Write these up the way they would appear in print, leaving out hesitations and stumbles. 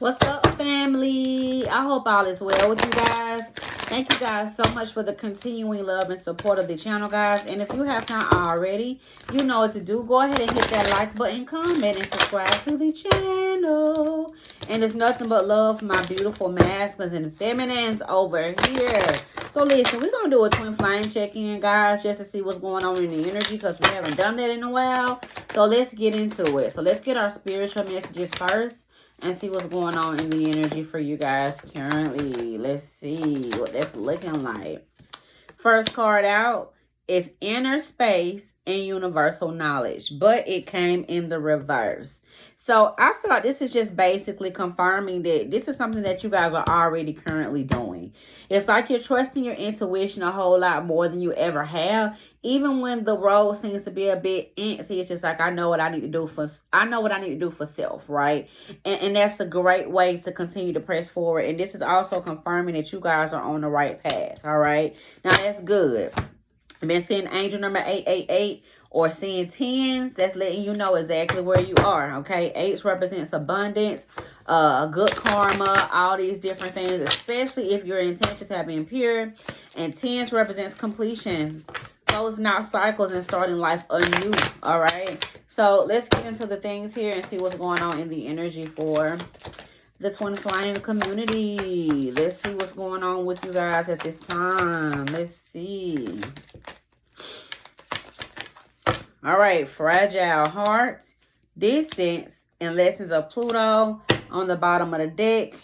What's up, family? I hope all is well with you guys. Thank you guys so much for the continuing love and support of the channel, guys. And if you have not already, you know what to do. Go ahead and hit that like button, comment, and subscribe to the channel. And it's nothing but love for my beautiful masculines and feminines over here. So listen, we're going to do a twin flame check-in, guys, just to see what's going on in the energy because we haven't done that in a while. So let's get into it. So let's get our spiritual messages first and see what's going on in the energy for you guys currently. Let's see what that's looking like. First card out is inner space and universal knowledge, but it came in the reverse. So I feel like this is just basically confirming that this is something that you guys are already currently doing. It's like you're trusting your intuition a whole lot more than you ever have. Even when the road seems to be a bit antsy, it's just like I know what I need to do for self, right? And that's a great way to continue to press forward. And this is also confirming that you guys are on the right path, all right? Now that's good. I've been seeing angel number 888 or seeing tens. That's letting you know exactly where you are, okay? Eights represents abundance, good karma, all these different things, especially if your intentions have been pure. And tens represents completion, closing out cycles and starting life anew, all right? So let's get into the things here and see what's going on in the energy for the twin flame community. Let's see what's going on with you guys at this time. Let's see. All right, fragile heart, distance, and lessons of Pluto. On the bottom of the deck,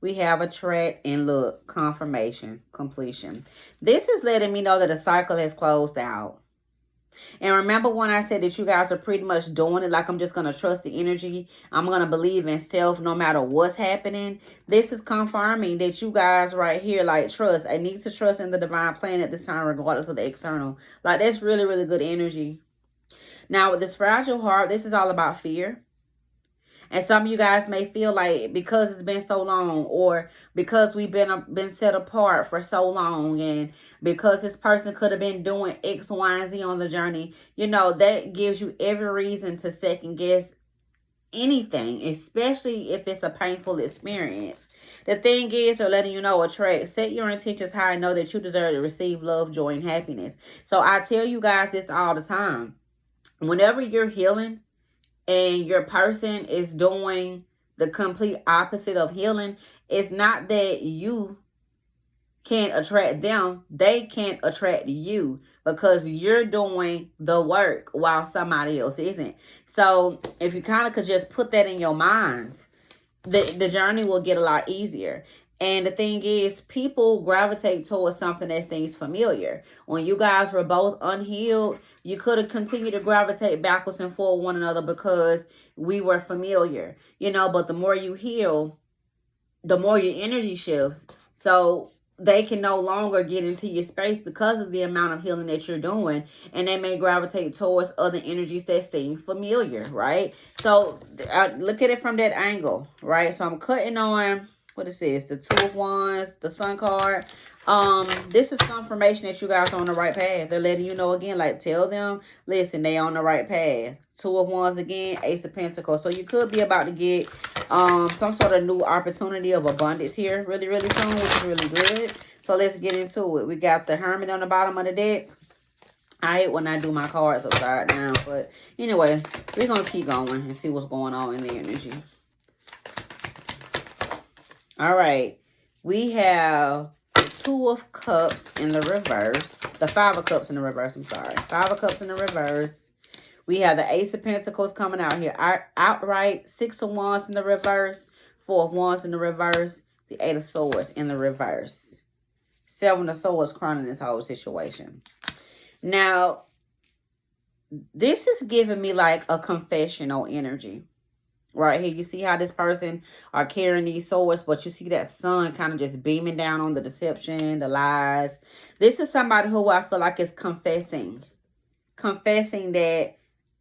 we have attract and look, confirmation, completion. This is letting me know that a cycle has closed out. And remember when I said that you guys are pretty much doing it like I'm just going to trust the energy. I'm going to believe in self no matter what's happening. This is confirming that you guys right here, like trust. I need to trust in the divine plan at this time regardless of the external. Like that's really, really good energy. Now with this fragile heart, this is all about fear. And some of you guys may feel like because it's been so long or because we've been set apart for so long and because this person could have been doing X, Y, and Z on the journey, you know, that gives you every reason to second guess anything, especially if it's a painful experience. The thing is, they're letting you know, attract, set your intentions high and know that you deserve to receive love, joy, and happiness. So I tell you guys this all the time. Whenever you're healing, and your person is doing the complete opposite of healing, it's not that you can't attract them. They can't attract you because you're doing the work while somebody else isn't. So if you kind of could just put that in your mind, the journey will get a lot easier. And the thing is, people gravitate towards something that seems familiar. When you guys were both unhealed, you could have continued to gravitate backwards and forward one another because we were familiar, you know, but the more you heal, the more your energy shifts. So they can no longer get into your space because of the amount of healing that you're doing. And they may gravitate towards other energies that seem familiar, right? So look at it from that angle, right? So I'm cutting on what it says, the Two of Wands, the Sun card. This is confirmation that you guys are on the right path. They're letting you know again, like tell them, listen, they on the right path. Two of Wands again, Ace of Pentacles. So you could be about to get some sort of new opportunity of abundance here really, really soon, which is really good. So let's get into it. We got the Hermit on the bottom of the deck. I hate when I do my cards upside down, but anyway, we're going to keep going and see what's going on in the energy. All right, we have the Two of Cups in the reverse. The Five of Cups in the reverse, I'm sorry. Five of Cups in the reverse. We have the Ace of Pentacles coming out here outright. Six of Wands in the reverse. Four of Wands in the reverse. The Eight of Swords in the reverse. Seven of Swords crowning this whole situation. Now, this is giving me like a confessional energy. Right here, you see how this person are carrying these swords, but you see that sun kind of just beaming down on the deception, the lies. This is somebody who I feel like is confessing that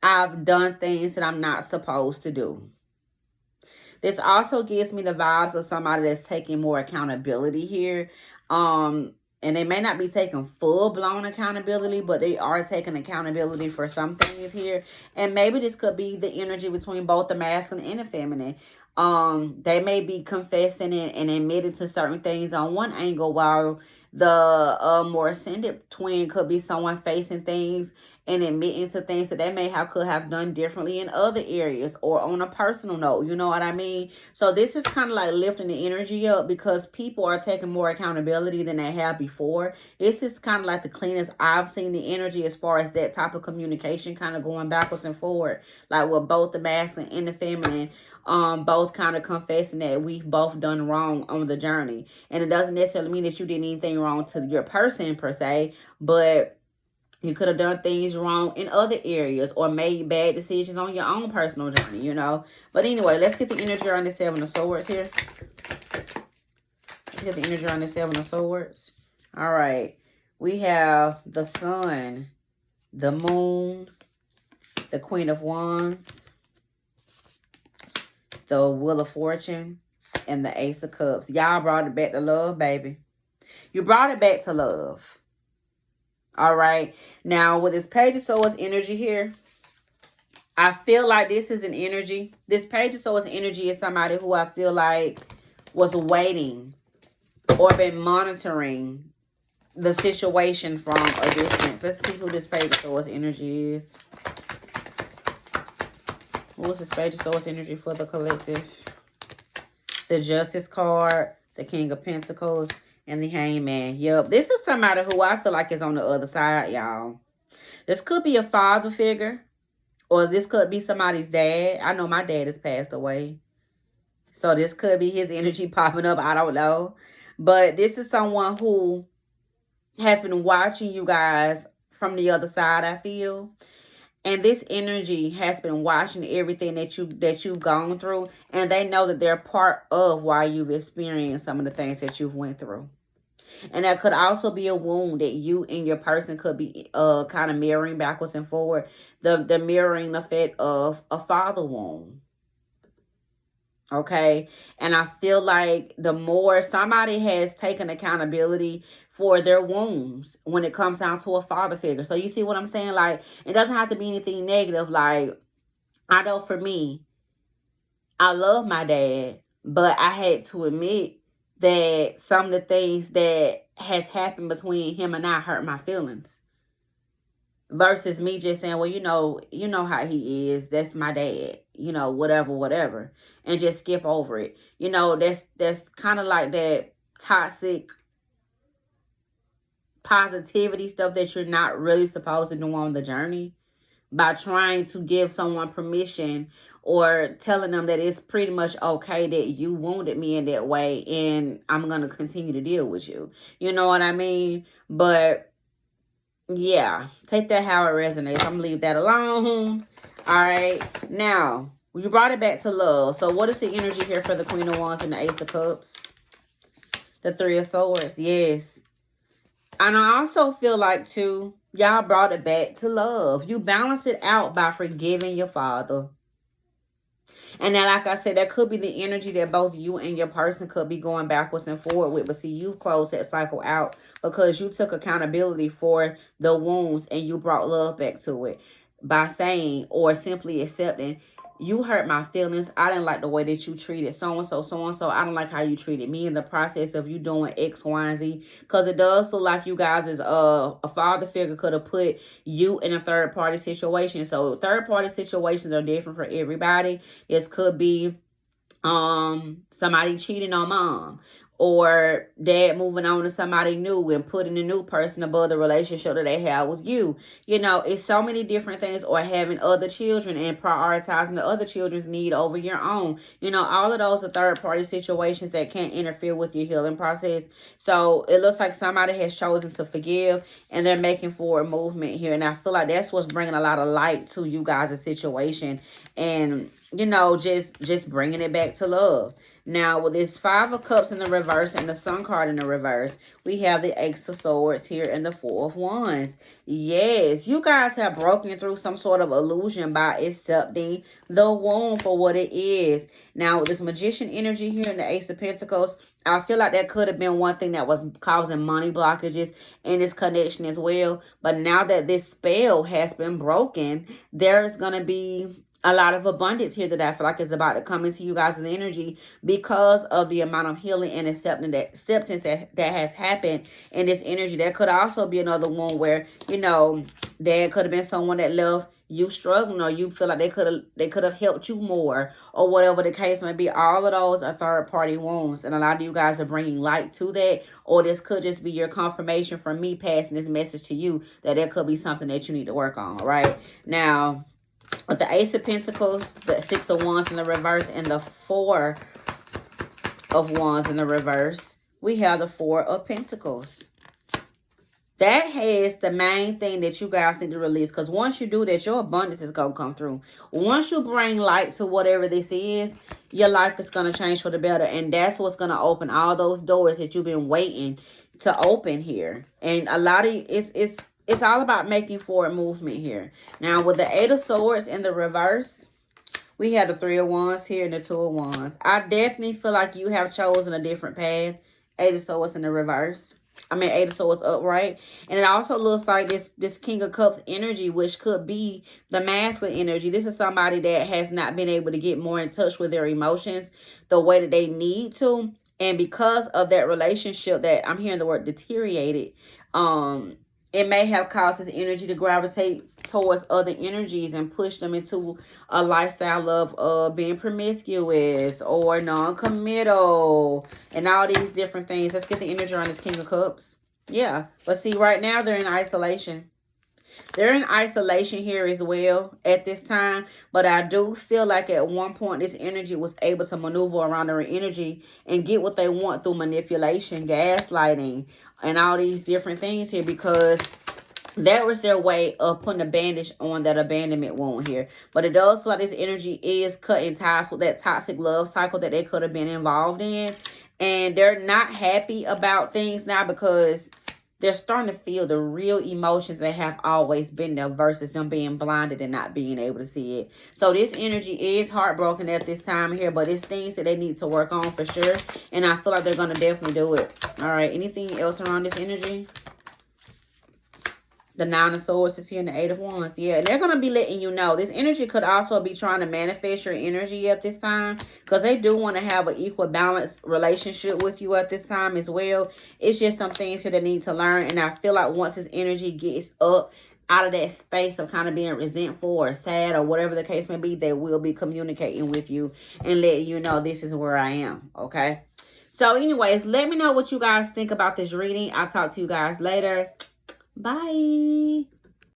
I've done things that I'm not supposed to do. This also gives me the vibes of somebody that's taking more accountability here. And they may not be taking full-blown accountability, but they are taking accountability for some things here. And maybe this could be the energy between both the masculine and the feminine. They may be confessing and admitting to certain things on one angle, while the more ascended twin could be someone facing things and admitting to things that they may have could have done differently in other areas or on a personal note. You know what I mean? So this is kind of like lifting the energy up, because people are taking more accountability than they have before. This is kind of like the cleanest I've seen the energy as far as that type of communication kind of going backwards and forward, like with both the masculine and the feminine, both kind of confessing that we've both done wrong on the journey. And it doesn't necessarily mean that you did anything wrong to your person per se, but you could have done things wrong in other areas or made bad decisions on your own personal journey, you know. But anyway, let's get the energy on the Seven of Swords here. Let's get the energy on the Seven of Swords. All right. We have the Sun, the Moon, the Queen of Wands, the Wheel of Fortune, and the Ace of Cups. Y'all brought it back to love, baby. You brought it back to love. All right. Now, with this Page of Swords energy here, I feel like this is an energy. This Page of Swords energy is somebody who I feel like was waiting or been monitoring the situation from a distance. Let's see who this Page of Swords energy is. What was this Page of Swords energy for the collective? The Justice card, the King of Pentacles, and the Hangman. Yep, this is somebody who I feel like is on the other side, y'all. This could be a father figure, or this could be somebody's dad. I know my dad has passed away, so this could be his energy popping up. I don't know. But this is someone who has been watching you guys from the other side, I feel. And this energy has been watching everything that you've gone through. And they know that they're part of why you've experienced some of the things that you've went through. And that could also be a wound that you and your person could be kind of mirroring backwards and forward. The mirroring effect of a father wound. Okay? And I feel like the more somebody has taken accountability for their wounds when it comes down to a father figure. So you see what I'm saying? Like, it doesn't have to be anything negative. Like, I know for me, I love my dad, but I had to admit that some of the things that has happened between him and I hurt my feelings. Versus me just saying, well, you know how he is. That's my dad. You know, whatever. And just skip over it. You know, that's kind of like that toxic positivity stuff that you're not really supposed to do on the journey, by trying to give someone permission or telling them that it's pretty much okay that you wounded me in that way and I'm going to continue to deal with you. You know what I mean? But yeah, take that how it resonates. I'm going to leave that alone. All right. Now, you brought it back to love. So what is the energy here for the Queen of Wands and the Ace of Cups? The Three of Swords. Yes. And I also feel like, too, y'all brought it back to love. You balanced it out by forgiving your father. And then, like I said, that could be the energy that both you and your person could be going backwards and forward with. But see, you've closed that cycle out because you took accountability for the wounds and you brought love back to it by saying or simply accepting, you hurt my feelings. I didn't like the way that you treated so-and-so. I don't like how you treated me in the process of you doing X, Y, and Z. Because it does look like you guys is a father figure could have put you in a third-party situation. So third-party situations are different for everybody. This could be somebody cheating on mom, or dad moving on to somebody new and putting the new person above the relationship that they have with you. You know, it's so many different things, or having other children and prioritizing the other children's need over your own. You know, all of those are third party situations that can't interfere with your healing process. So it looks like somebody has chosen to forgive and they're making forward movement here. And I feel like that's what's bringing a lot of light to you guys' situation. And, you know, just bringing it back to love. Now, with this Five of Cups in the reverse and the Sun card in the reverse, we have the Ace of Swords here and the Four of Wands. Yes, you guys have broken through some sort of illusion by accepting the wound for what it is. Now, with this Magician energy here and the Ace of Pentacles, I feel like that could have been one thing that was causing money blockages in this connection as well. But now that this spell has been broken, there's going to be a lot of abundance here that I feel like is about to come into you guys' energy because of the amount of healing and acceptance that has happened in this energy. There could also be another one where, you know, there could have been someone that left you struggling, or you feel like they could have helped you more, or whatever the case may be. All of those are third party wounds, and a lot of you guys are bringing light to that, or this could just be your confirmation from me passing this message to you that there could be something that you need to work on. Right now, with the Ace of Pentacles, the Six of Wands in the reverse, and the Four of Wands in the reverse, we have the Four of Pentacles. That has the main thing that you guys need to release. Because once you do that, your abundance is going to come through. Once you bring light to whatever this is, your life is going to change for the better. And that's what's going to open all those doors that you've been waiting to open here. And a lot of it's all about making forward movement here. Now, with the Eight of Swords in the reverse, we have the Three of Wands here and the Two of Wands. I definitely feel like you have chosen a different path. Eight of Swords in the reverse. I mean, Eight of Swords upright. And it also looks like this King of Cups energy, which could be the masculine energy. This is somebody that has not been able to get more in touch with their emotions the way that they need to. And because of that relationship that I'm hearing the word deteriorated, it may have caused this energy to gravitate towards other energies and push them into a lifestyle of being promiscuous or non-committal and all these different things. Let's get the energy on this King of Cups. Yeah, but see, right now they're in isolation. They're in isolation here as well at this time. But I do feel like at one point this energy was able to maneuver around their energy and get what they want through manipulation, gaslighting, and all these different things here, because that was their way of putting a bandage on that abandonment wound here. But it does feel like this energy is cutting ties with that toxic love cycle that they could have been involved in. And they're not happy about things now because they're starting to feel the real emotions that have always been there versus them being blinded and not being able to see it. So this energy is heartbroken at this time here, but it's things that they need to work on for sure. And I feel like they're going to definitely do it. All right. Anything else around this energy? The Nine of Swords is here and the Eight of Wands. Yeah, and they're going to be letting you know. This energy could also be trying to manifest your energy at this time, because they do want to have an equal balanced relationship with you at this time as well. It's just some things here that need to learn. And I feel like once this energy gets up out of that space of kind of being resentful or sad or whatever the case may be, they will be communicating with you and letting you know this is where I am. Okay. So anyways, let me know what you guys think about this reading. I'll talk to you guys later. Bye.